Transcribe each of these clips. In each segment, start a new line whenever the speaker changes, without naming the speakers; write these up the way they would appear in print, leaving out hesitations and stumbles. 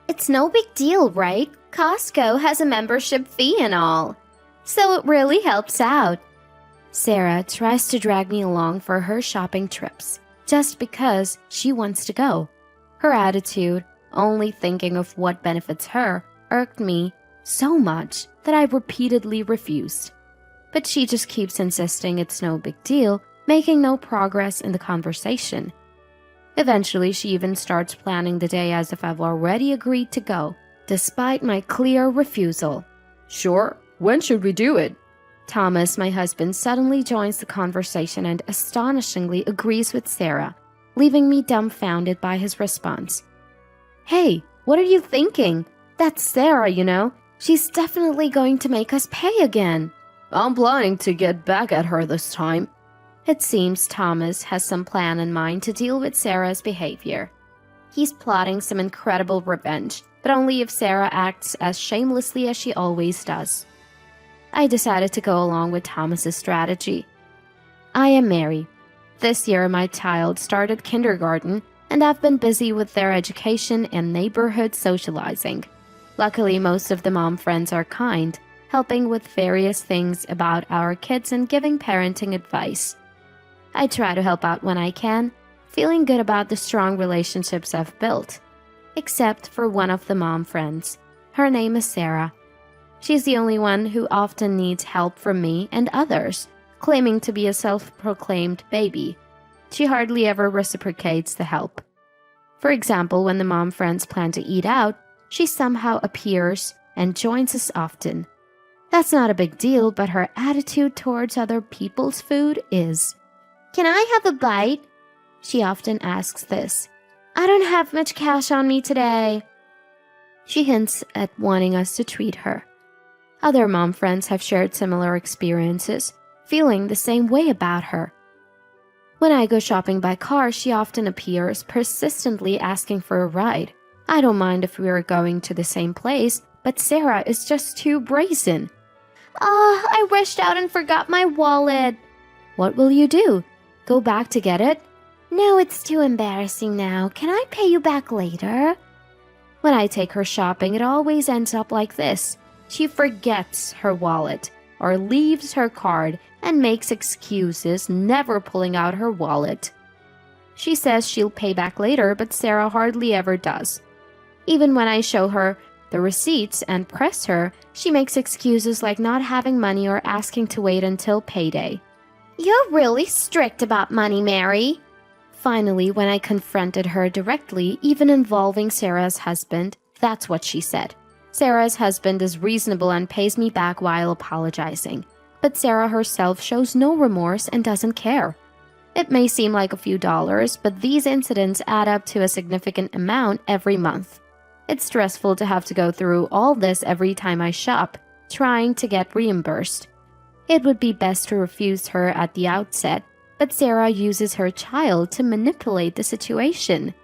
It's no big deal, right? Costco has a membership fee and all. So it really helps out. Sarah tries to drag me along for her shopping trips, just because she wants to go. Her attitude, only thinking of what benefits her, irked me so much that I repeatedly refused. But she just keeps insisting it's no big deal, making no progress in the conversation. Eventually, she even starts planning the day as if I've already agreed to go, despite my clear refusal.
Sure, when should we do it?
Thomas, my husband, suddenly joins the conversation and astonishingly agrees with Sarah, leaving me dumbfounded by his response. Hey, what are you thinking? That's Sarah, you know. She's definitely going to make us pay again.
I'm planning to get back at her this time.
It seems Thomas has some plan in mind to deal with Sarah's behavior. He's plotting some incredible revenge, but only if Sarah acts as shamelessly as she always does. I decided to go along with Thomas's strategy. I am Mary. This year my child started kindergarten, and I've been busy with their education and neighborhood socializing. Luckily, most of the mom friends are kind, helping with various things about our kids and giving parenting advice. I try to help out when I can, feeling good about the strong relationships I've built. Except for one of the mom friends. Her name is Sarah. She's the only one who often needs help from me and others, claiming to be a self-proclaimed baby. She hardly ever reciprocates the help. For example, when the mom friends plan to eat out, she somehow appears and joins us often. That's not a big deal, but her attitude towards other people's food is. Can I have a bite? She often asks this. I don't have much cash on me today. She hints at wanting us to treat her. Other mom friends have shared similar experiences, feeling the same way about her. When I go shopping by car, she often appears, persistently asking for a ride. I don't mind if we are going to the same place, but Sarah is just too brazen. I rushed out and forgot my wallet. What will you do? Go back to get it? No, it's too embarrassing now. Can I pay you back later? When I take her shopping, it always ends up like this. She forgets her wallet, or leaves her card and makes excuses, never pulling out her wallet. She says she'll pay back later, but Sarah hardly ever does. Even when I show her the receipts and press her, she makes excuses like not having money or asking to wait until payday. You're really strict about money, Mary. Finally, when I confronted her directly, even involving Sarah's husband, that's what she said. Sarah's husband is reasonable and pays me back while apologizing. But Sarah herself shows no remorse and doesn't care. It may seem like a few dollars, but these incidents add up to a significant amount every month. It's stressful to have to go through all this every time I shop, trying to get reimbursed. It would be best to refuse her at the outset, but Sarah uses her child to manipulate the situation.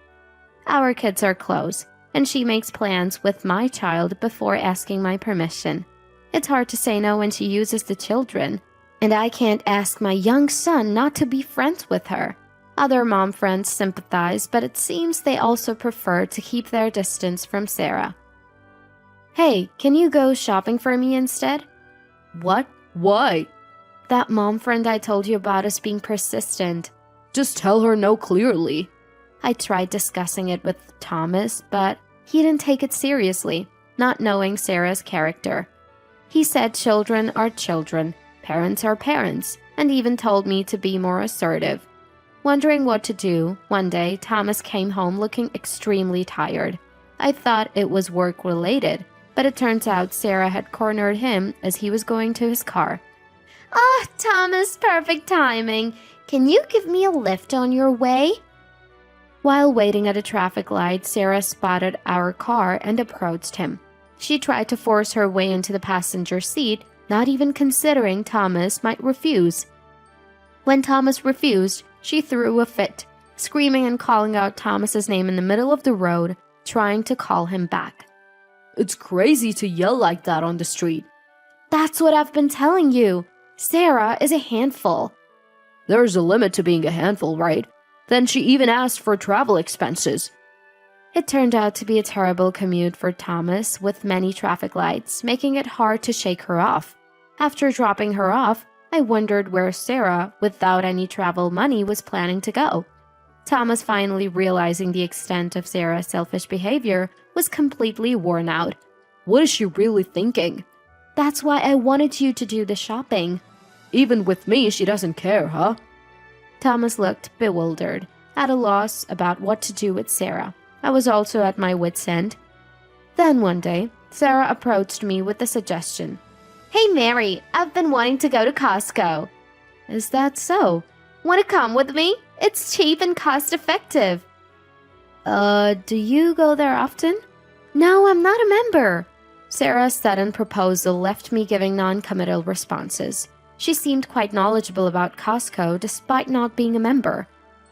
Our kids are close, and she makes plans with my child before asking my permission. It's hard to say no when she uses the children, and I can't ask my young son not to be friends with her. Other mom friends sympathize, but it seems they also prefer to keep their distance from Sarah. Hey, can you go shopping for me instead?
What? Why?
That mom friend I told you about is being persistent.
Just tell her no clearly.
I tried discussing it with Thomas, but he didn't take it seriously, not knowing Sarah's character. He said children are children, parents are parents, and even told me to be more assertive. Wondering what to do, one day Thomas came home looking extremely tired. I thought it was work-related, but it turns out Sarah had cornered him as he was going to his car. Thomas, perfect timing. Can you give me a lift on your way? While waiting at a traffic light, Sarah spotted our car and approached him. She tried to force her way into the passenger seat, not even considering Thomas might refuse. When Thomas refused, she threw a fit, screaming and calling out Thomas's name in the middle of the road, trying to call him back.
It's crazy to yell like that on the street.
That's what I've been telling you. Sarah is a handful.
There's a limit to being a handful, right? Then she even asked for travel expenses.
It turned out to be a terrible commute for Thomas, with many traffic lights, making it hard to shake her off. After dropping her off, I wondered where Sarah, without any travel money, was planning to go. Thomas, finally realizing the extent of Sarah's selfish behavior, was completely worn out.
What is she really thinking?
That's why I wanted you to do the shopping.
Even with me, she doesn't care, huh?
Thomas looked bewildered, at a loss about what to do with Sarah. I was also at my wit's end. Then one day, Sarah approached me with the suggestion. Hey Mary, I've been wanting to go to Costco. Is that so? Want to come with me? It's cheap and cost effective. Do you go there often? No, I'm not a member. Sarah's sudden proposal left me giving non-committal responses. She seemed quite knowledgeable about Costco despite not being a member.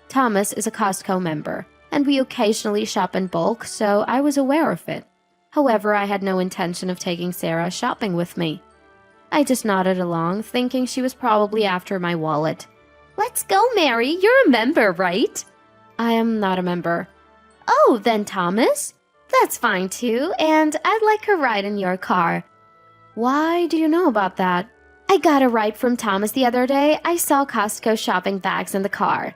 Thomas is a Costco member, and we occasionally shop in bulk, so I was aware of it. However, I had no intention of taking Sarah shopping with me. I just nodded along, thinking she was probably after my wallet. Let's go, Mary. You're a member, right? I am not a member. Oh, then Thomas? That's fine too, and I'd like a ride in your car. Why do you know about that? I got a ride from Thomas the other day. I saw Costco shopping bags in the car.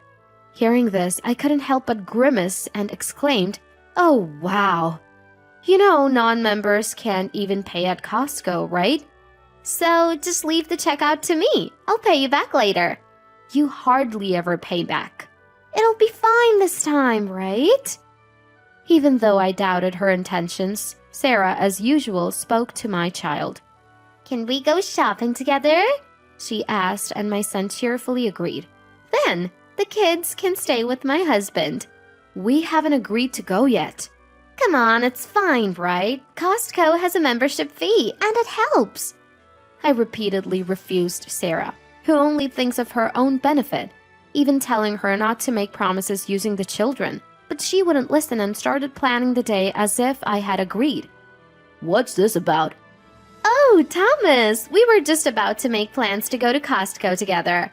Hearing this, I couldn't help but grimace and exclaimed, Oh, wow. You know, non-members can't even pay at Costco, right? So just leave the checkout to me. I'll pay you back later. You hardly ever pay back. It'll be fine this time, right? Even though I doubted her intentions, Sarah, as usual, spoke to my child. Can we go shopping together? She asked, and my son cheerfully agreed. Then, the kids can stay with my husband. We haven't agreed to go yet. Come on, it's fine, right? Costco has a membership fee, and it helps. I repeatedly refused Sarah, who only thinks of her own benefit, even telling her not to make promises using the children. But she wouldn't listen and started planning the day as if I had agreed.
What's this about?
Oh, Thomas, we were just about to make plans to go to Costco together.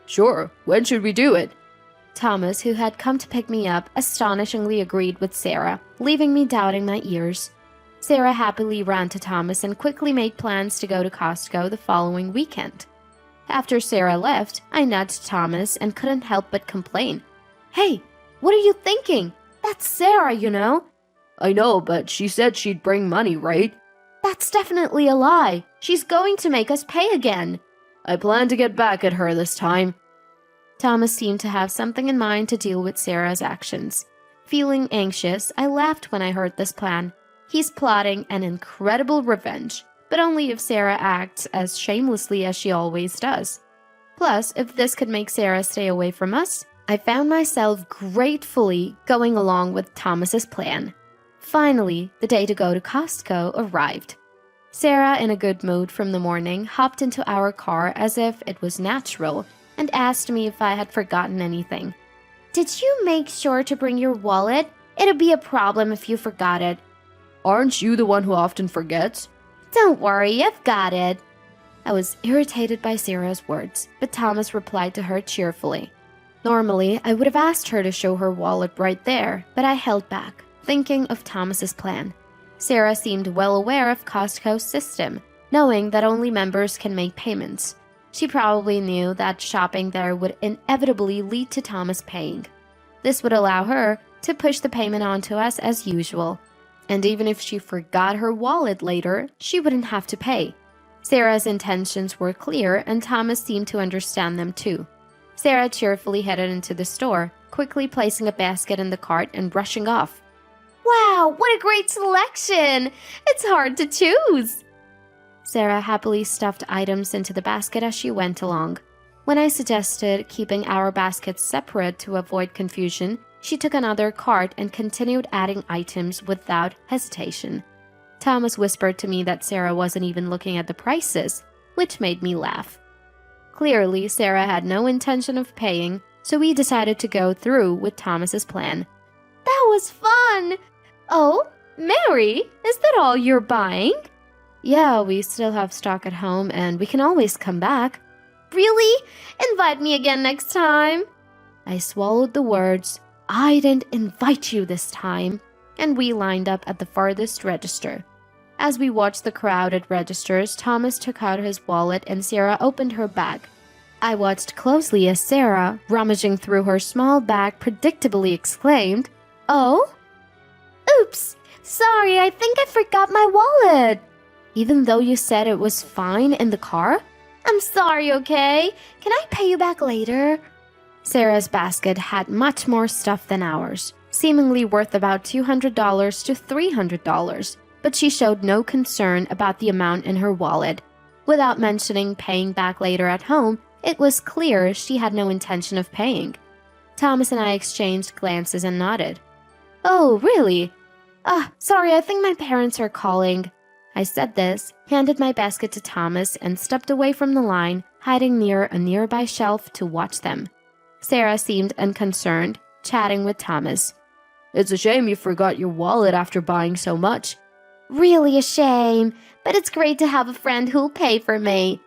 Sure, when should we do it?
Thomas, who had come to pick me up, astonishingly agreed with Sarah, leaving me doubting my ears. Sarah happily ran to Thomas and quickly made plans to go to Costco the following weekend. After Sarah left, I nudged Thomas and couldn't help but complain. Hey, what are you thinking? That's Sarah, you know.
I know, but she said she'd bring money, right?
That's definitely a lie. She's going to make us pay again.
I plan to get back at her this time.
Thomas seemed to have something in mind to deal with Sarah's actions. Feeling anxious, I laughed when I heard this plan. He's plotting an incredible revenge, but only if Sarah acts as shamelessly as she always does. Plus, if this could make Sarah stay away from us, I found myself gratefully going along with Thomas's plan. Finally, the day to go to Costco arrived. Sarah, in a good mood from the morning, hopped into our car as if it was natural and asked me if I had forgotten anything. Did you make sure to bring your wallet? It'd be a problem if you forgot it.
Aren't you the one who often forgets?
Don't worry, I've got it. I was irritated by Sarah's words, but Thomas replied to her cheerfully. Normally, I would have asked her to show her wallet right there, but I held back, thinking of Thomas's plan. Sarah seemed well aware of Costco's system, knowing that only members can make payments. She probably knew that shopping there would inevitably lead to Thomas paying. This would allow her to push the payment onto us as usual. And even if she forgot her wallet later, she wouldn't have to pay. Sarah's intentions were clear, and Thomas seemed to understand them too. Sarah cheerfully headed into the store, quickly placing a basket in the cart and rushing off. Wow, what a great selection! It's hard to choose! Sarah happily stuffed items into the basket as she went along. When I suggested keeping our baskets separate to avoid confusion, she took another cart and continued adding items without hesitation. Thomas whispered to me that Sarah wasn't even looking at the prices, which made me laugh. Clearly, Sarah had no intention of paying, so we decided to go through with Thomas's plan. That was fun! Oh, Mary, is that all you're buying? Yeah, we still have stock at home and we can always come back. Really? Invite me again next time. I swallowed the words. I didn't invite you this time. and we lined up at the farthest register. As we watched the crowded registers, Thomas took out his wallet and Sarah opened her bag. I watched closely as Sarah, rummaging through her small bag, predictably exclaimed, "Oh? Oops! Sorry, I think I forgot my wallet." "Even though you said it was fine in the car?" "I'm sorry, okay? Can I pay you back later?" Sarah's basket had much more stuff than ours, seemingly worth about $200 to $300, but she showed no concern about the amount in her wallet. Without mentioning paying back later at home, it was clear she had no intention of paying. Thomas and I exchanged glances and nodded. "Oh, really? Sorry, I think my parents are calling." I said this, handed my basket to Thomas, and stepped away from the line, hiding near a nearby shelf to watch them. Sarah seemed unconcerned, chatting with Thomas.
It's a shame you forgot your wallet after buying so much.
"Really a shame, but it's great to have a friend who'll pay for me."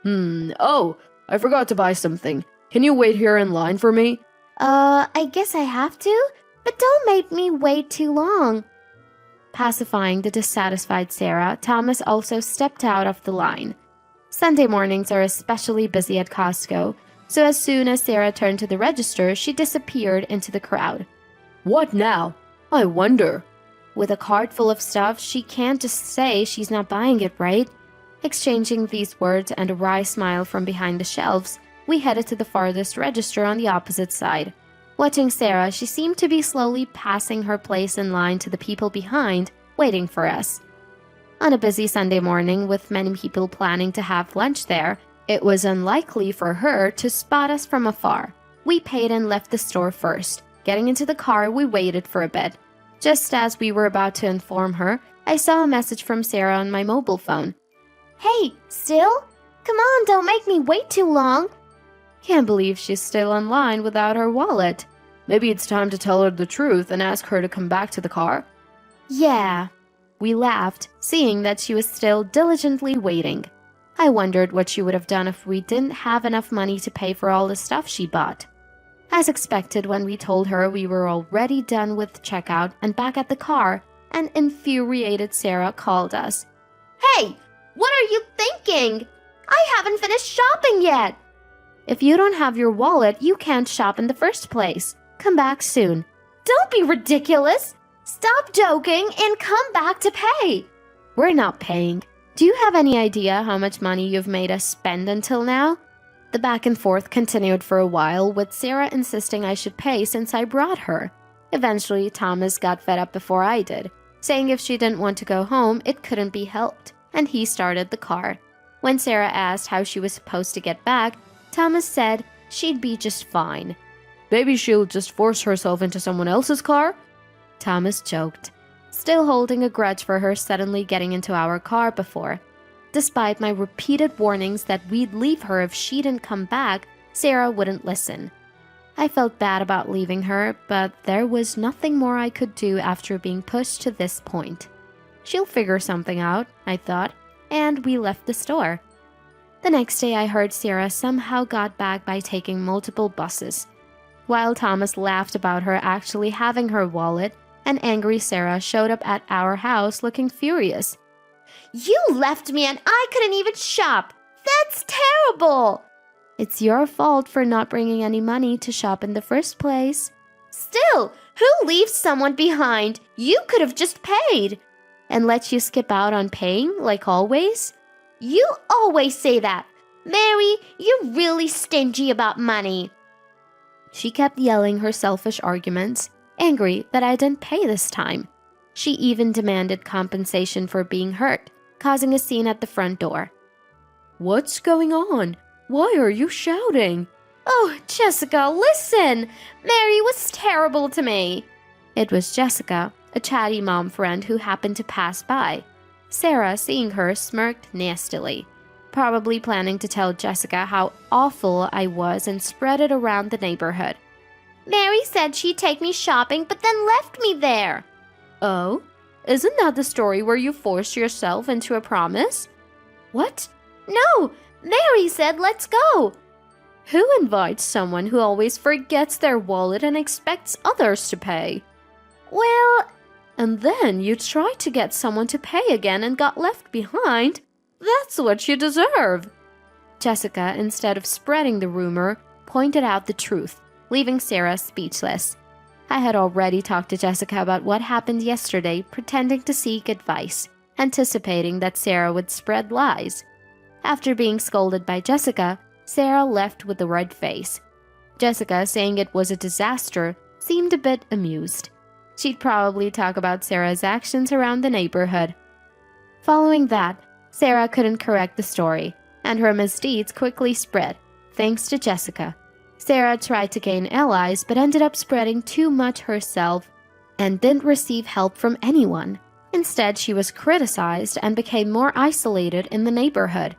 Oh, I forgot to buy something. Can you wait here in line for me?
I guess I have to, but don't make me wait too long." Pacifying the dissatisfied Sarah, Thomas also stepped out of the line. Sunday mornings are especially busy at Costco, so as soon as Sarah turned to the register, she disappeared into the crowd.
What now? I wonder.
With a cart full of stuff, she can't just say she's not buying it, right? Exchanging these words and a wry smile from behind the shelves, we headed to the farthest register on the opposite side. Watching Sarah, she seemed to be slowly passing her place in line to the people behind, waiting for us. On a busy Sunday morning with many people planning to have lunch there, it was unlikely for her to spot us from afar. We paid and left the store first. Getting into the car, we waited for a bit. Just as we were about to inform her, I saw a message from Sarah on my mobile phone. "Hey, still? Come on, don't make me wait too long." Can't believe she's still online without her wallet.
Maybe it's time to tell her the truth and ask her to come back to the car.
Yeah. We laughed, seeing that she was still diligently waiting. I wondered what she would have done if we didn't have enough money to pay for all the stuff she bought. As expected, when we told her we were already done with checkout and back at the car, an infuriated Sarah called us. "Hey, what are you thinking? I haven't finished shopping yet." "If you don't have your wallet, you can't shop in the first place. Come back soon." "Don't be ridiculous. Stop joking and come back to pay." "We're not paying. Do you have any idea how much money you've made us spend until now?" The back and forth continued for a while, with Sarah insisting I should pay since I brought her. Eventually, Thomas got fed up before I did, saying if she didn't want to go home, it couldn't be helped, and he started the car. When Sarah asked how she was supposed to get back, Thomas said she'd be just fine.
Maybe she'll just force herself into someone else's car?
Thomas joked, still holding a grudge for her suddenly getting into our car before. Despite my repeated warnings that we'd leave her if she didn't come back, Sarah wouldn't listen. I felt bad about leaving her, but there was nothing more I could do after being pushed to this point. She'll figure something out, I thought, and we left the store. The next day I heard Sarah somehow got back by taking multiple buses. While Thomas laughed about her actually having her wallet, an angry Sarah showed up at our house looking furious. "You left me and I couldn't even shop! That's terrible!" "It's your fault for not bringing any money to shop in the first place." "Still, who leaves someone behind? You could have just paid." "And let you skip out on paying, like always?" "You always say that. Mary, you're really stingy about money." She kept yelling her selfish arguments, angry that I didn't pay this time. She even demanded compensation for being hurt, causing a scene at the front door.
What's going on? Why are you shouting?
"Oh, Jessica, listen! Mary was terrible to me." It was Jessica, a chatty mom friend who happened to pass by. Sarah, seeing her, smirked nastily, probably planning to tell Jessica how awful I was and spread it around the neighborhood. "Mary said she'd take me shopping, but then left me there."
Oh? Isn't that the story where you forced yourself into a promise?
"What? No! Mary said let's go."
Who invites someone who always forgets their wallet and expects others to pay?
"Well, And then you tried to get someone to pay again and got left behind. That's what you deserve. Jessica, instead of spreading the rumor, pointed out the truth, leaving Sarah speechless. I had already talked to Jessica about what happened yesterday, pretending to seek advice, anticipating that Sarah would spread lies. After being scolded by Jessica, Sarah left with a red face. Jessica, saying it was a disaster, seemed a bit amused. She'd probably talk about Sarah's actions around the neighborhood. Following that, Sarah couldn't correct the story, and her misdeeds quickly spread, thanks to Jessica. Sarah tried to gain allies but ended up spreading too much herself and didn't receive help from anyone. Instead, she was criticized and became more isolated in the neighborhood.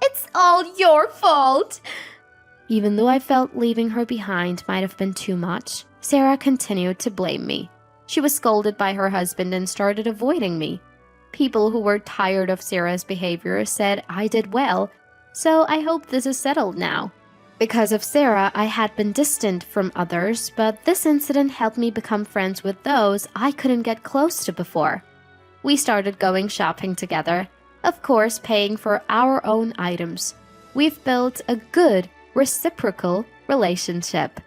It's all your fault! Even though I felt leaving her behind might have been too much, Sarah continued to blame me. She was scolded by her husband and started avoiding me. People who were tired of Sarah's behavior said I did well, so I hope this is settled now. Because of Sarah, I had been distant from others, but this incident helped me become friends with those I couldn't get close to before. We started going shopping together, of course paying for our own items. We've built a good, reciprocal relationship.